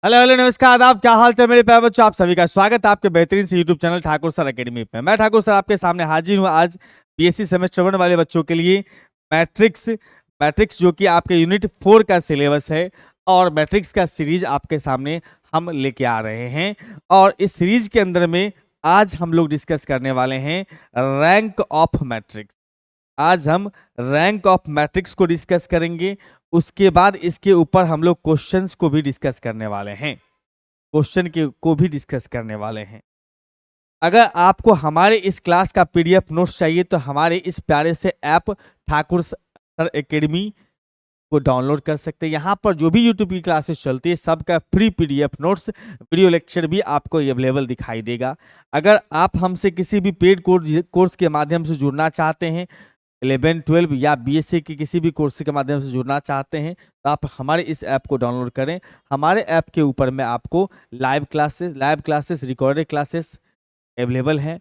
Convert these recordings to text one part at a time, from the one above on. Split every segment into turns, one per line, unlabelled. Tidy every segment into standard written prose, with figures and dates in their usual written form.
Hello hello नमस्कार आदाब, क्या हाल चाल मेरे प्यारे बच्चों। आप सभी का स्वागत है आपके बेहतरीन से YouTube channel Thakur sir academy पे। मैं ठाकुर सर आपके सामने हाजिर हूँ आज बीएससी सेमेस्टर 1 वाले बच्चों के लिए मैट्रिक्स मैट्रिक्स जो कि आपके यूनिट 4 का सिलेबस है और मैट्रिक्स का सीरीज आपके सामने हम लेके आ रहे हैं। और इस सीरीज के अंदर में आज हम लोग डिस्कस करने वाले हैं रैंक ऑफ मैट्रिक्स। आज हम रैंक ऑफ मैट्रिक्स को डिस्कस करेंगे। उसके बाद इसके ऊपर हम लोग क्वेश्चंस को भी डिस्कस करने वाले हैं। अगर आपको हमारे इस क्लास का पीडीएफ नोट्स चाहिए तो हमारे इस प्यारे से ऐप ठाकुर सर एकेडमी को डाउनलोड कर सकते हैं। यहाँ पर जो भी यूट्यूब की क्लासेस चलती है सबका free PDF notes, video lecture भी आपको अवेलेबल दिखाई देगा। अगर आप हमसे किसी भी पेड कोर्स के माध्यम से जुड़ना चाहते हैं, 11, 12 या बीएससी के किसी भी कोर्स के माध्यम से जुड़ना चाहते हैं तो आप हमारे इस ऐप को डाउनलोड करें। हमारे ऐप के ऊपर में आपको live classes recorded classes available हैं।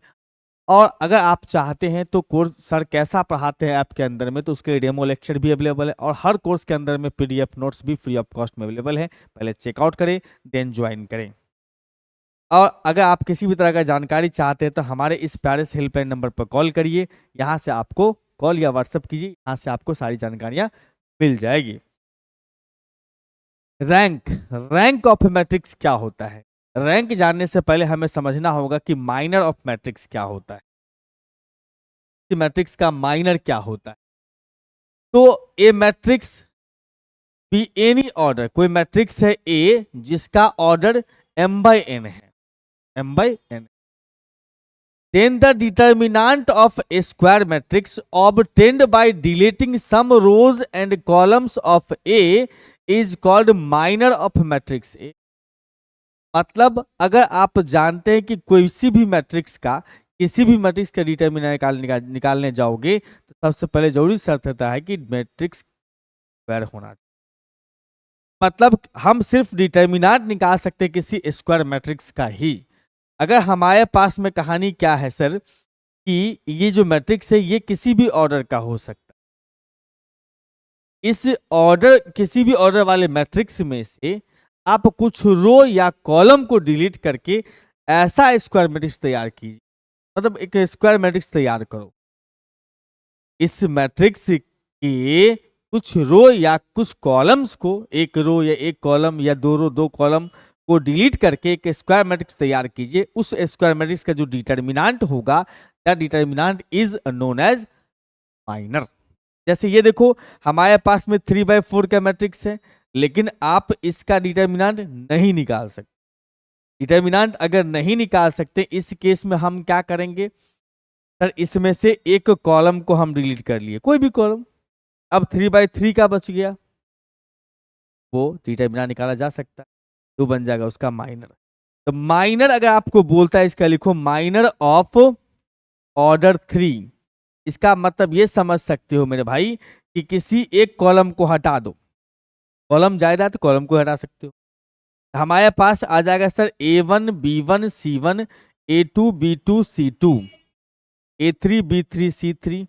और अगर आप चाहते हैं तो कोर्स सर कैसा पढ़ाते हैं ऐप के अंदर में, तो उसके लिए डेमो लेक्चर भी अवेलेबल है और हर कोर्स के अंदर में पीडीएफ नोट्स भी फ्री ऑफ कॉस्ट में अवेलेबल है। पहले चेकआउट करें देन ज्वाइन करें। और अगर आप किसी भी तरह का जानकारी चाहते हैं तो हमारे इस प्यारे से हेल्पलाइन नंबर पर कॉल करिए। यहाँ से आपको कॉल या व्हाट्सएप कीजिए, यहाँ से आपको सारी जानकारियां मिल जाएगी। रैंक ऑफ मैट्रिक्स क्या होता है? रैंक जानने से पहले हमें समझना होगा कि माइनर ऑफ मैट्रिक्स क्या होता है, मैट्रिक्स का माइनर क्या होता है। तो ए मैट्रिक्स बी एनी ऑर्डर, कोई मैट्रिक्स है ए जिसका ऑर्डर m/n है, m/n। Then the determinant of a square matrix obtained by deleting some rows and columns of A is called minor of matrix A। मतलब अगर आप जानते हैं कि किसी भी मैट्रिक्स का डिटरमिनेंट निकालने जाओगे तो सबसे पहले जरूरी शर्त होता है कि मैट्रिक्स स्क्वायर होना चाहिए। मतलब हम सिर्फ डिटरमिनेंट निकाल सकते हैं किसी स्क्वायर मैट्रिक्स का ही। अगर हमारे पास में कहानी क्या है सर कि ये जो मैट्रिक्स है ये किसी भी ऑर्डर का हो सकता है। इस ऑर्डर किसी भी ऑर्डर वाले मैट्रिक्स में से आप कुछ रो या कॉलम को डिलीट करके ऐसा स्क्वायर मैट्रिक्स तैयार कीजिए। मतलब एक स्क्वायर मैट्रिक्स तैयार करो। इस मैट्रिक्स के कुछ रो या कुछ कॉलम्स को, एक रो या एक कॉलम या दो रो दो कॉलम को डिलीट करके एक स्क्वायर मैट्रिक्स तैयार कीजिए। उस स्क्वायर मैट्रिक्स का जो डिटरमिनेंट होगा that determinant is known as minor. जैसे ये देखो हमारे पास में 3/4 का मैट्रिक्स है, लेकिन आप इसका डिटरमिनेंट नहीं निकाल सकते। डिटरमिनेंट अगर नहीं निकाल सकते इस केस में हम क्या करेंगे सर, इसमें से एक कॉलम को हम डिलीट कर लिए, कोई भी कॉलम। अब 3/3 का बच गया, वो डिटरमिनेंट निकाला जा सकता है, तो बन जाएगा उसका माइनर। तो माइनर अगर आपको बोलता है, इसका लिखो माइनर ऑफ ऑर्डर 3। इसका मतलब ये समझ सकते हो मेरे भाई कि किसी एक कॉलम को हटा दो, कॉलम ज्यादा तो कॉलम को हटा सकते हो। हमारे पास आ जाएगा sir A1 B1 C1 A2 B2 C2 A3 B3 C3।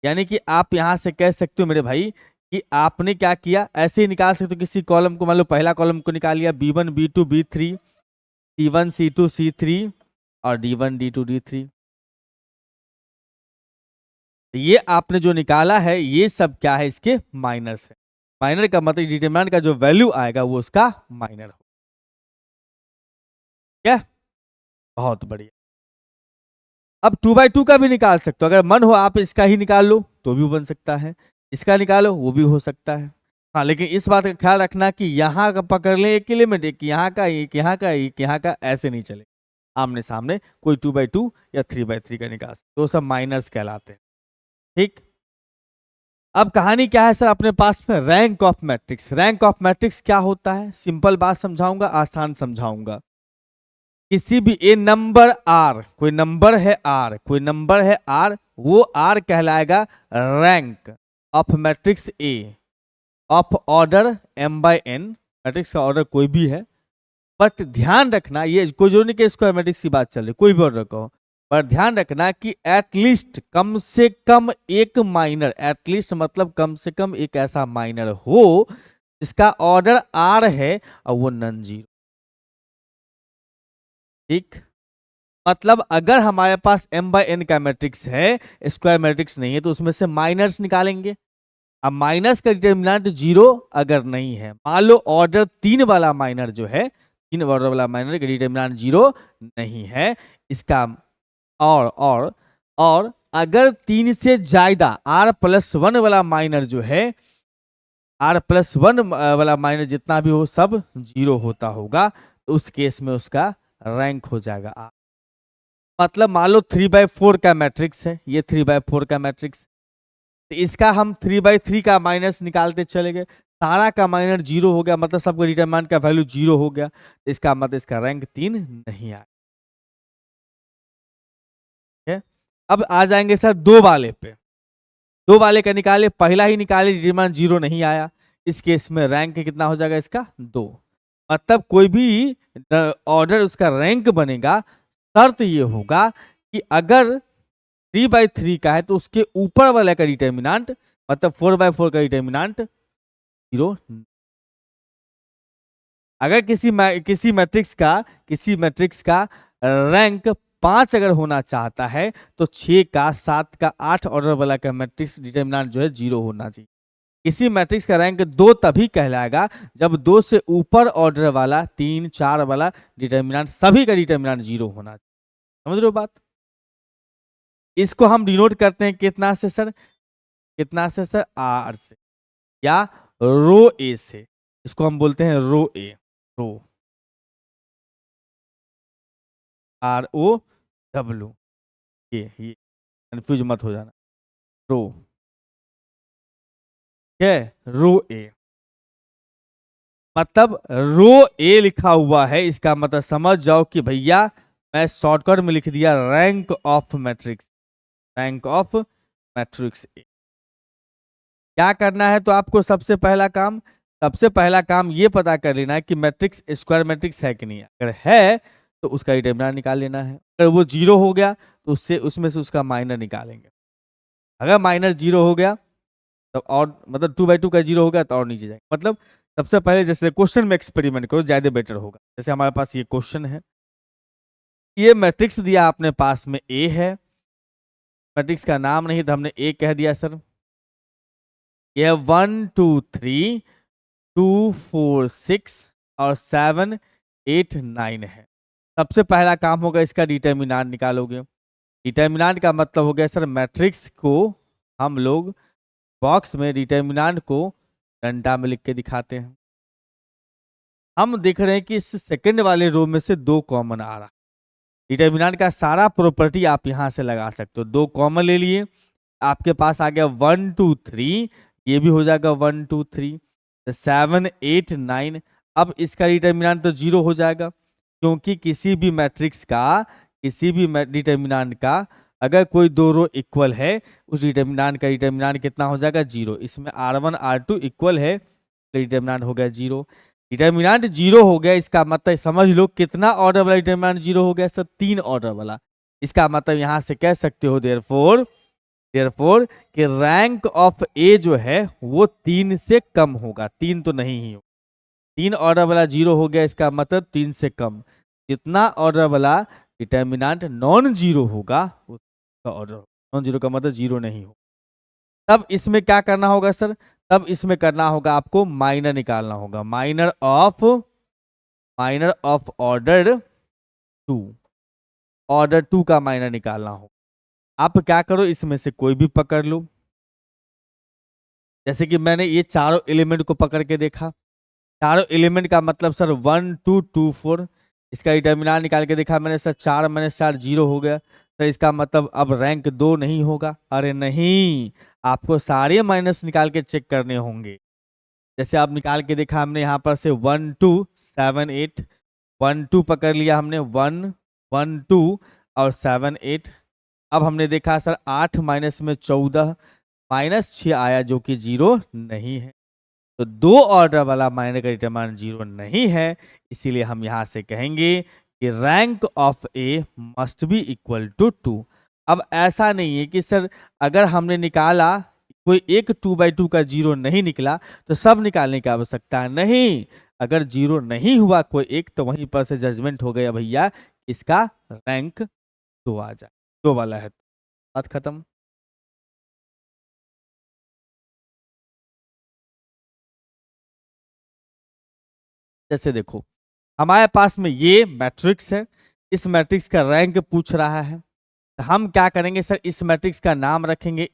यानी कि आप यहां से कह सकते हो मेरे भाई कि आपने क्या किया, ऐसे ही निकाल सकते हो किसी कॉलम को। मान लो पहला कॉलम को निकाल लिया B1 B2 B3 C1 C2 C3 और D1 D2 D3। ये आपने जो निकाला है ये सब क्या है, इसके माइनर्स है। माइनर का मतलब डिटरमिनेंट का जो वैल्यू आएगा वो उसका माइनर हो। क्या, बहुत बढ़िया। अब 2/2 का भी निकाल सकते हो, अगर मन हो आप इसका ही निकाल लो तो भी बन सकता है, इसका निकालो वो भी हो सकता है। हाँ, लेकिन इस बात का ख्याल रखना कि यहाँ का पकड़ ले एक एलिमेंट, एक यहाँ का, एक यहाँ का, एक यहाँ का, ऐसे नहीं चले। आमने सामने कोई 2/2 या 3/3 का निकाल सकते, तो सब माइनर्स कहलाते हैं। ठीक, अब कहानी क्या है सर अपने पास में, rank of matrix. Rank of matrix क्या होता है, सिंपल बात समझाऊंगा, आसान समझाऊंगा। किसी भी ए नंबर आर, कोई नंबर है आर, कोई नंबर है आर, वो आर कहलाएगा rank of matrix A of order m/n। Matrix का ऑर्डर कोई भी है, बट ध्यान रखना ये कोई जो नहीं कि स्क्वायर मैट्रिक्स की बात चल रही, कोई भी ऑर्डर कहो, पर ध्यान रखना कि एटलीस्ट कम से कम एक माइनर, एटलीस्ट मतलब कम से कम एक ऐसा माइनर हो जिसका ऑर्डर आर है और वो नॉन जीरो। ठीक, मतलब अगर हमारे पास m बाई n का मैट्रिक्स है, स्क्वायर मैट्रिक्स नहीं है, तो उसमें से माइनस निकालेंगे। अब माइनस का डिटर्मिनेंट 0 अगर नहीं है, मान लो ऑर्डर 3 वाला माइनर जो है, 3 ऑर्डर वाला माइनर का डिटर्मिनेंट 0 नहीं है इसका, और अगर 3 से ज्यादा r+1 वाला माइनर जो है, r+1 वाला माइनर जितना भी हो सब 0 होता होगा, तो उस केस में उसका रैंक हो जाएगा R। मतलब मान लो 3/4 का मैट्रिक्स है, ये 3/4 का मैट्रिक्स, तो इसका हम 3/3 का माइनस निकालते चले गए, सारा का माइनर 0 हो गया, मतलब सबका डिटरमिनेंट का वैल्यू 0 हो गया, तो इसका मतलब इसका रैंक 3 नहीं आया। अब आ जाएंगे सर 2 वाले पे, 2 वाले का निकाले, पहला ही निकाले डिटरमिनेंट 0 नहीं आया, इस केस में रैंक कितना हो जाएगा इसका 2। मतलब कोई भी ऑर्डर उसका रैंक बनेगा, शर्त ये होगा कि अगर 3/3 का है तो उसके ऊपर वाले का डिटर्मिनेंट, मतलब 4/4 का डिटर्मिनेंट 0। अगर किसी मैट्रिक्स का रैंक 5 अगर होना चाहता है, तो 6 का 7 का 8 ऑर्डर वाला का मैट्रिक्स डिटर्मिनेंट जो है 0 होना चाहिए। किसी मैट्रिक्स का रैंक 2 तभी कहलाएगा जब 2 से ऊपर ऑर्डर वाला 3 4 वाला डिटर्मिनेंट, सभी का डिटर्मिनेंट 0 होना चाहिए। समझ रहे हो बात? इसको हम डिनोट करते हैं कितना से सर, कितना से सर, आर से, या रो ए से। इसको हम बोलते हैं रो ए, रो, ROW, ये कंफ्यूज मत हो जाना, रो, क्या रो ए, मतलब रो ए लिखा हुआ है, इसका मतलब समझ जाओ कि भैया मैं शॉर्टकट में लिख दिया rank of matrix, rank of matrix A. क्या करना है तो आपको सबसे पहला काम ये पता कर लेना है कि मैट्रिक्स स्क्वायर मैट्रिक्स है कि नहीं है। अगर है तो उसका डिटरमिनेंट निकाल लेना है, अगर वो 0 हो गया तो उसमें से उसका माइनर निकालेंगे। अगर माइनर 0 हो गया तो और मतलब 2/2 का 0 हो गया तो और नीचे जाएंगे। मतलब सबसे पहले जैसे क्वेश्चन में एक्सपेरिमेंट करो, ज्यादा बेटर होगा। जैसे हमारे पास ये क्वेश्चन है, ये मैट्रिक्स दिया आपने पास में ए है, मैट्रिक्स का नाम नहीं तो हमने ए कह दिया सर। यह 1 2 3 2 4 6 और 7 8 9 है। सबसे पहला काम होगा इसका डिटर्मिनेंट निकालोगे। डिटर्मिनेंट का मतलब हो गया सर मैट्रिक्स को हम लोग बॉक्स में डिटर्मिनेंट को डंडा में लिख के दिखाते हैं। हम देख रहे हैं कि इस सेकंड वाले रो में से 2 कॉमन आ रहा है। डिटर्मिनेंट का सारा प्रॉपर्टी आप यहां से लगा सकते हो। 2 कॉमन ले लिए, आपके पास आ गया 1 2 3, ये भी हो जाएगा 1 2 3, 7 8 9। अब इसका डिटर्मिनेंट तो 0 हो जाएगा, क्योंकि किसी भी डिटर्मिनेंट का अगर कोई 2 रो इक्वल है, उस डिटर्मिनेंट का डिटर्मिनेंट कितना हो जाएगा 0। इसमें R1 R2 इक्वल है, डिटर्मिनेंट हो गया 0। डिटर्मिनेंट 0 हो गया, इसका मतलब समझ लो कितना ऑर्डर वाला डिटर्मिनेंट 0 हो गया सर, 3 ऑर्डर वाला। इसका मतलब यहां से कह सकते हो देयरफॉर कि रैंक ऑफ ए जो है वो 3 से कम होगा, 3 तो नहीं ही होगा। 3 ऑर्डर वाला 0 हो गया, इसका मतलब 3 से कम। जितना ऑर्डर वाला डिटर्मिनेंट नॉन जीरो होगा उसका ऑर्डर, नॉन जीरो का मतलब 0 नहीं हो। तब इसमें क्या करना होगा सर, तब इसमें करना होगा आपको माइनर निकालना होगा, माइनर ऑफ ऑर्डर 2, ऑर्डर 2 का माइनर निकालना होगा। आप क्या करो, इसमें से कोई भी पकड़ लो। जैसे कि मैंने ये चारों एलिमेंट को पकड़ के देखा, चारों एलिमेंट का मतलब सर 1 2 2 4, इसका डिटर्मिनेंट निकाल के देखा मैंने सर, 4 - 4 0 हो गया। तो इसका मतलब अब रैंक 2 नहीं होगा। अरे नहीं, आपको सारे माइनस निकाल के चेक करने होंगे। जैसे आप निकाल के देखा हमने यहाँ पर से 1 2 7 8, 1 2 पकड़ लिया हमने, 1 1 2 और 7 8। अब हमने देखा सर 8 माइनस में 14, -6 आया जो कि 0 नहीं है। तो 2 ऑर्डर वाला माइनर का डिटरमिनेंट 0 नहीं है, इसीलिए हम यहां से कहेंगे कि rank of A must be equal to 2। अब ऐसा नहीं है कि सर अगर हमने निकाला कोई एक 2/2 का 0 नहीं निकला तो सब निकालने की आवश्यकता नहीं। अगर 0 नहीं हुआ कोई एक, तो वहीं पर से जजमेंट हो गया भैया इसका रैंक 2 आ जाए, 2 वाला है, बात खत्म। जैसे देखो हमारे पास में ये मैट्रिक्स है, इस मैट्रिक्स का रैंक पूछ रहा है, तो हम क्या करेंगे सर, इस मैट्रिक्स का नाम रखेंगे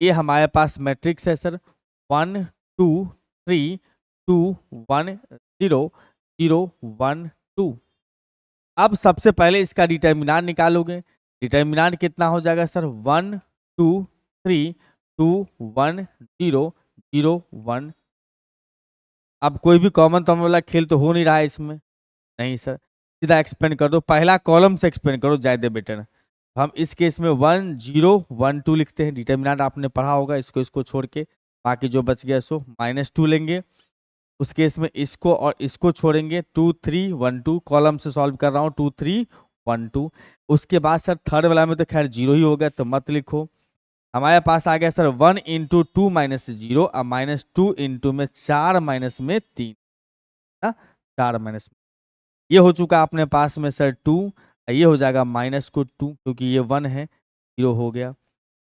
ए हमारे पास मैट्रिक्स है सर 1 2 3 2 1 0 0 1 2। अब सबसे पहले इसका डिटर्मिनेंट निकालोगे, डिटर्मिनेंट कितना हो जाएगा सर 1 2 3 2 1 0 0 1। अब कोई भी कॉमन टर्म वाला खेल तो हो नहीं रहा है इसमें, नहीं सर, सीधा एक्सपेंड कर दो, पहला कॉलम से एक्सपेंड करो ज्यादा बेटर। हम इस केस में 1 0 1 2 लिखते हैं, डिटर्मिनेंट आपने पढ़ा होगा, इसको छोड़ के बाकी जो बच गया सो -2 लेंगे। उस केस में इसको और इसको छोड़ेंगे, 2 3 1 2, कॉलम से सॉल्व कर रहा हूँ, 2 3 1 2। उसके बाद सर थर्ड वाला में तो खैर 0 ही होगा तो मत लिखो। हमारे पास आ गया सर 1 इंटू 2 माइनस 0 और -2 इंटू में 4 माइनस में 3 ना, 4 माइनस, ये हो चुका अपने पास में सर 2, ये हो जाएगा -2 क्योंकि ये 1 है, 0 हो गया।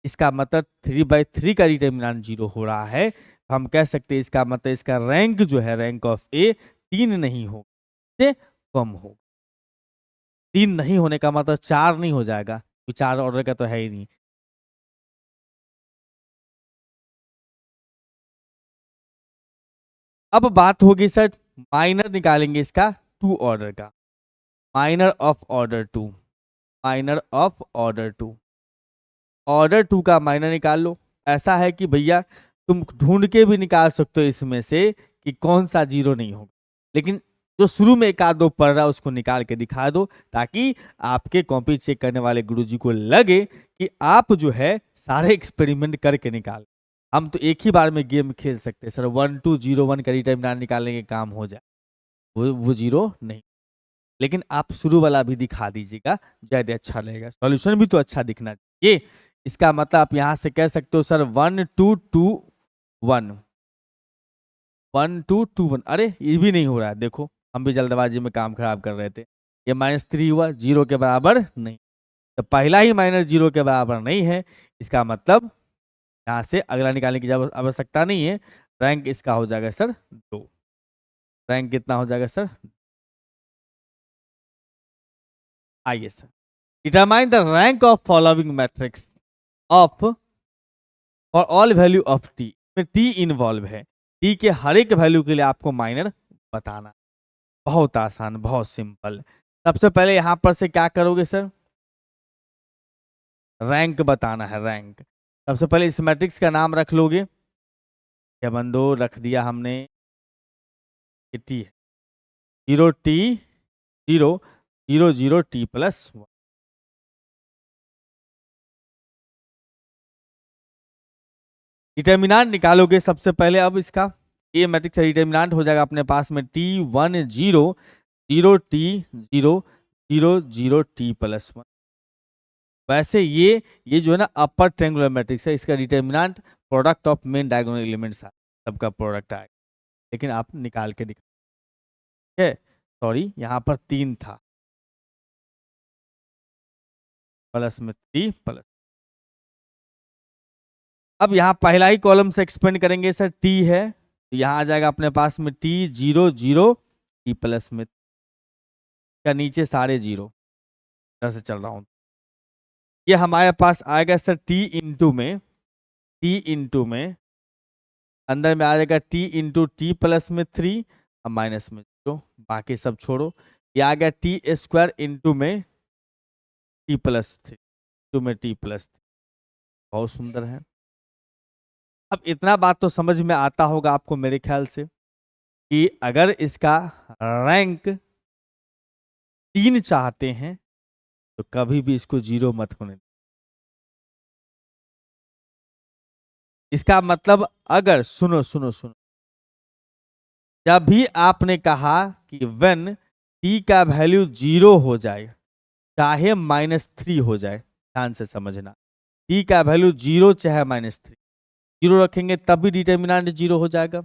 इसका मतलब 3/3 का डिटर्मिनेंट 0 हो रहा है, हम कह सकते हैं इसका मतलब इसका रैंक जो है रैंक ऑफ ए 3 नहीं हो, से कम हो। 3 नहीं होने का मतलब 4 नहीं हो जाएगा, तो 4 ऑर्डर का तो है ही नहीं। अब बात होगी सर माइनर निकालेंगे इसका 2 ऑर्डर का, minor of order 2, minor of order 2, order 2 का माइनर निकाल लो। ऐसा है कि भैया तुम ढूंढ के भी निकाल सकते हो इसमें से कि कौन सा 0 नहीं होगा, लेकिन जो शुरू में एक आध दो पढ़ रहा है उसको निकाल के दिखा दो, ताकि आपके कॉपी चेक करने वाले गुरुजी को लगे कि आप जो है सारे एक्सपेरिमेंट करके निकाल। हम तो एक ही बार में गेम खेल सकते हैं सर, 1 2 0 1 का डिटर्मिनेंट निकालने के काम हो जाए, वो 0 नहीं, लेकिन आप शुरू वाला भी दिखा दीजिएगा, ज्यादा अच्छा रहेगा, सॉल्यूशन भी तो अच्छा दिखना चाहिए। इसका मतलब आप यहां से कह सकते हो सर 1 2 2 1 1 2 2 1। अरे ये भी नहीं हो रहा है, देखो हम भी जल्दबाजी में काम खराब कर रहे थे, ये -3 हुआ, 0 के बराबर नहीं, तो पहला ही -0 के बराबर नहीं है, इसका मतलब यहाँ से अगला निकालने की आवश्यकता नहीं है। रैंक इसका हो जाएगा सर 2, रैंक कितना हो जाएगा सर, आइए sir, determine the rank of following matrix of for all value of T, में टी इन्वॉल्व है, टी के हर एक वैल्यू के लिए आपको माइनर बताना, बहुत आसान, बहुत सिंपल। सबसे पहले यहां पर से क्या करोगे सर, रैंक बताना है, रैंक। सबसे पहले इस मैट्रिक्स का नाम रख लोगे, क्या बंदो रख दिया हमने, टी है, 0 टी 0 0 0 टी प्लस 1। डिटर्मिनेंट निकालोगे सबसे पहले, अब इसका ए मैट्रिक्स का डिटर्मिनेंट हो जाएगा अपने पास में T1 0 0 T 0 0 0 T प्लस 1। वैसे ये जो है ना अपर ट्रायंगुलर मैट्रिक्स है, इसका determinant product of main diagonal elements है, सबका प्रोडक्ट आएगा, लेकिन आप निकाल के दिखा है, सॉरी यहाँ पर 3 था, प्लस में 3 प्लस। अब यहाँ पहला ही कॉलम से एक्सपेंड करेंगे सर, टी है तो यहाँ आ जाएगा अपने पास में T 0 0 T प्लस में, का नीचे सारे 0, इधर से चल रहा हूँ, ये हमारे पास आएगा सर टी इंटू में अंदर में आ जाएगा T+T+3 और माइनस में 0, बाकी सब छोड़ो, ये आ गया T² इंटू में T+3 टू में T+3, बहुत सुंदर है। अब इतना बात तो समझ में आता होगा आपको मेरे ख्याल से कि अगर इसका रैंक 3 चाहते हैं तो कभी भी इसको 0 मत होने, इसका मतलब अगर सुनो सुनो सुनो, जब भी आपने कहा कि व्हेन टी का वैल्यू 0 हो जाए, चाहे -3 हो जाए, ध्यान से समझना, टी का वैल्यू 0 चाहे -3, 0 रखेंगे तब भी डिटर्मिनेंट 0 हो जाएगा,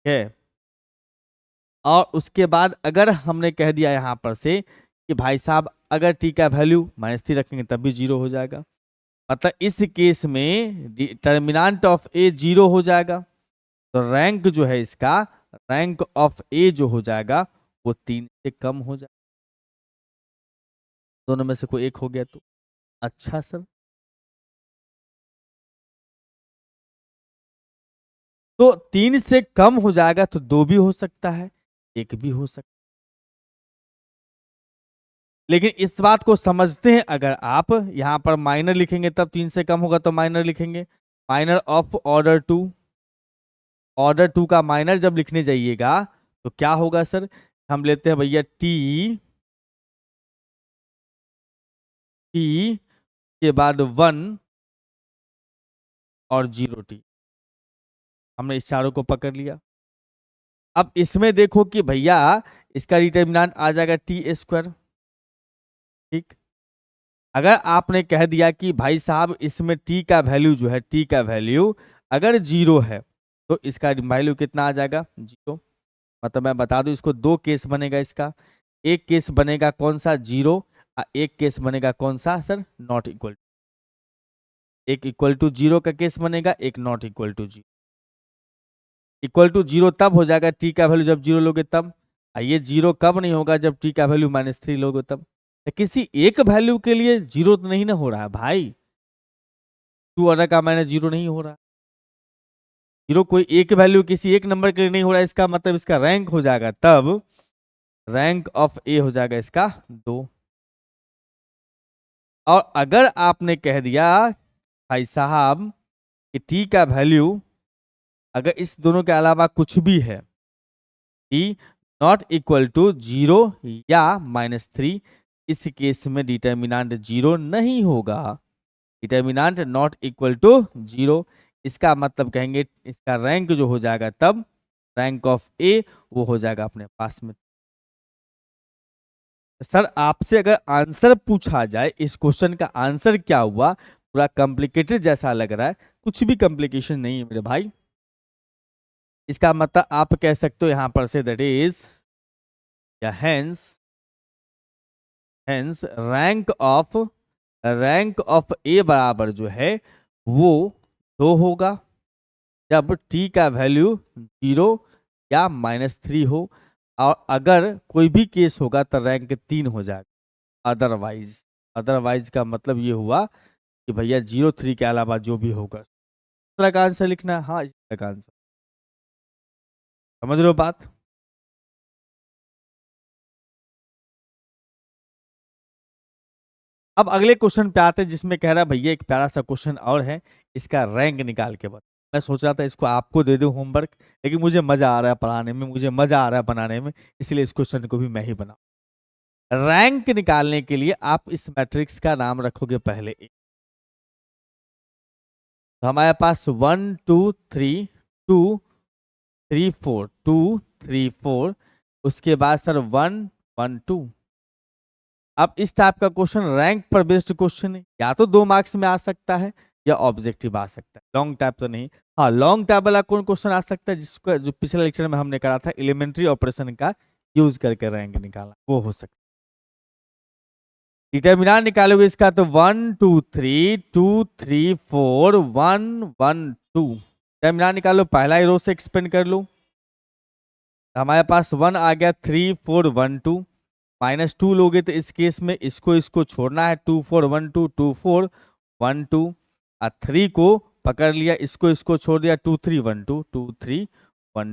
है। और उसके बाद अगर हमने कह दिया यहाँ पर से कि भाई साहब अगर टी का वैल्यू -3 रखेंगे तब भी 0 हो जाएगा, मतलब इस केस में डिटर्मिनेंट ऑफ ए 0 हो जाएगा। तो रैंक जो है इसका, रैंक ऑफ ए जो हो जाएगा वो 3 से कम हो जाएगा। दोनों में से कोई एक हो गया तो अच्छा सर। तो 3 से कम हो जाएगा तो 2 भी हो सकता है, 1 भी हो सकता है। लेकिन इस बात को समझते हैं, अगर आप यहां पर माइनर लिखेंगे तब 3 से कम होगा तो माइनर लिखेंगे। माइनर ऑफ ऑर्डर 2, ऑर्डर 2 का माइनर जब लिखने जाइएगा तो क्या होगा सर, हम लेते हैं भैया टी, टी के बाद 1 और 0 टी, हमने इस चारों को पकड़ लिया। अब इसमें देखो कि भैया इसका डिटर्मिनेंट आ जाएगा टी²। ठीक, अगर आपने कह दिया कि भाई साहब इसमें टी का वैल्यू जो है, टी का वैल्यू अगर 0 है तो इसका वैल्यू कितना आ जाएगा, 0। मतलब मैं बता दूं, इसको 2 केस बनेगा इसका। एक केस बनेगा कौन सा, 0, और एक केस बनेगा कौन सा सर, नॉट इक्वल। एक इक्वल टू 0 का केस बनेगा, एक not equal to 0। Equal to 0 तब हो जाएगा टी का वैल्यू जब 0 लोगे तब। ये 0 कब नहीं होगा, जब टी का वैल्यू -3 लोगे तब। तो किसी एक वैल्यू के लिए 0 तो नहीं ना हो रहा है भाई, 2 ऑर्डर का -0 नहीं हो रहा। 0 कोई एक वैल्यू किसी एक नंबर के लिए नहीं हो रहा है, इसका मतलब इसका रैंक हो जाएगा तब, रैंक ऑफ ए हो जाएगा इसका 2। और अगर आपने कह दिया भाई साहब कि टी का वैल्यू अगर इस दोनों के अलावा कुछ भी है, टी नॉट इक्वल टू 0 या -3, इस केस में डिटर्मिनेंट 0 नहीं होगा। डिटर्मिनेंट नॉट इक्वल टू 0, इसका मतलब कहेंगे इसका रैंक जो हो जाएगा तब, रैंक ऑफ ए वो हो जाएगा अपने पास में। सर आपसे अगर आंसर पूछा जाए, इस क्वेश्चन का आंसर क्या हुआ, पूरा कॉम्प्लिकेटेड जैसा लग रहा है, कुछ भी कॉम्प्लिकेशन नहीं है मेरे भाई। इसका मतलब आप कह सकते हो यहां पर से दैट इज या हेंस, हेंस रैंक ऑफ ए बराबर जो है वो 2 होगा जब टी का वैल्यू 0 या -3 हो, और अगर कोई भी केस होगा तो रैंक 3 हो जाएगा। अदरवाइज, अदरवाइज का मतलब ये हुआ कि भैया 0, 3 के अलावा जो भी होगा, इस तरह का आंसर लिखना है। हाँ, इस तरह का आंसर, समझ रहे हो बात। अब अगले क्वेश्चन पे आते हैं, जिसमें कह रहा है भैया एक प्यारा सा क्वेश्चन और है, इसका रैंक निकाल के बता। मैं सोच रहा था इसको आपको दे दूं होमवर्क, लेकिन मुझे मजा आ रहा है पढ़ाने में, मुझे मजा आ रहा है बनाने में, इसलिए इस क्वेश्चन को भी मैं ही बना। रैंक निकालने के लिए आप इस मैट्रिक्स का नाम रखोगे पहले ए। तो हमारे पास 1 2 3 2 3 4 2 3 4, उसके बाद सर 1 1 2। अब इस टाइप का क्वेश्चन रैंक पर बेस्ड क्वेश्चन है, या तो 2 मार्क्स में आ सकता है या ऑब्जेक्टिव आ सकता है, लॉन्ग टाइप तो नहीं। हाँ, लॉन्ग टाइप वाला कौन क्वेश्चन आ सकता है, जिसको जो पिछले लेक्चर में हमने करा था एलिमेंट्री ऑपरेशन का यूज करके रैंक निकाला, वो हो सकता है। डिटर्मिनेंट निकालोगे इसका तो 1 2 3 2 3 4 1 1 2। डिटर्मिनेंट निकालो, पहला ही रो से एक्सपेंड कर लो, हमारे पास 1 आ गया, 3 4 1 2। -2 लोगे तो इस केस में इसको इसको छोड़ना है, 2 4 1 2 2 4 1 2, और 3 को पकड़ लिया, इसको इसको छोड़ दिया, 2 3 1 2 2 3 1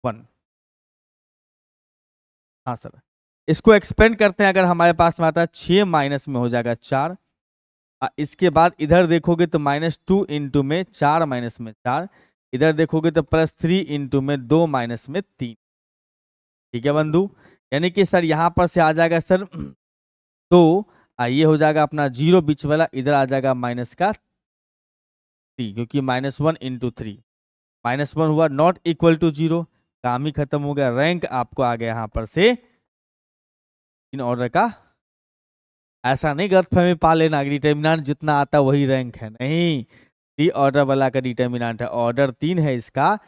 1। हाँ सर, इसको एक्सपेंड करते हैं, अगर हमारे पास में आता है 6 माइनस में हो जाएगा 4। इसके बाद इधर देखोगे तो -2 इंटू में 4 माइनस में 4, इधर देखोगे तो +3 इंटू में 2 माइनस में 3। ठीक है बंधु, यानी कि सर यहाँ पर से आ जाएगा सर तो ये हो जाएगा अपना 0 बीच वाला, इधर आ जाएगा -3, क्योंकि -1 इंटू 3, -1 हुआ नॉट इक्वल टू 0, काम ही खत्म हो गया। रैंक आपको आ गया यहाँ पर से इन ऑर्डर का। ऐसा नहीं गलतफहमी पा लेना, डिटर्मिनेंट जितना आता वही रैंक है, नहीं, डी ऑर्डर वाला का डिटर्मिनेंट है, ऑर्डर 3 है इसका,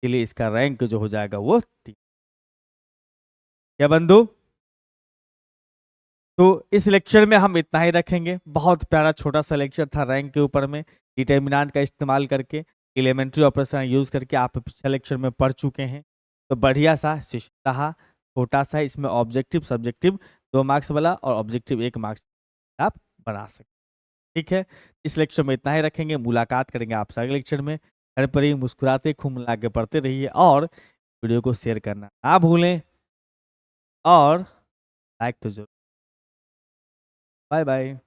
इसलिए इसका रैंक जो हो जाएगा वो 3। क्या बंधु? तो इस लेक्चर में हम इतना ही रखेंगे। बहुत प्यारा छोटा सा लेक्चर था रैंक के ऊपर में, डिटर्मिनेंट का इस्तेमाल करके, एलिमेंट्री ऑपरेशन यूज करके आप पिछले लेक्चर में पढ़ चुके हैं। तो बढ़िया सा शिष्ट रहा, छोटा सा, इसमें ऑब्जेक्टिव सब्जेक्टिव 2 मार्क्स वाला और ऑब्जेक्टिव 1 मार्क्स आप बना सकते। ठीक है, इस लेक्चर में इतना ही रखेंगे। मुलाकात करेंगे आपसे अगले लेक्चर में। घर पर ही मुस्कुराते खूब मिला के पढ़ते रहिए और वीडियो को शेयर करना ना भूलें और लाइक तो जरूर। Bye bye.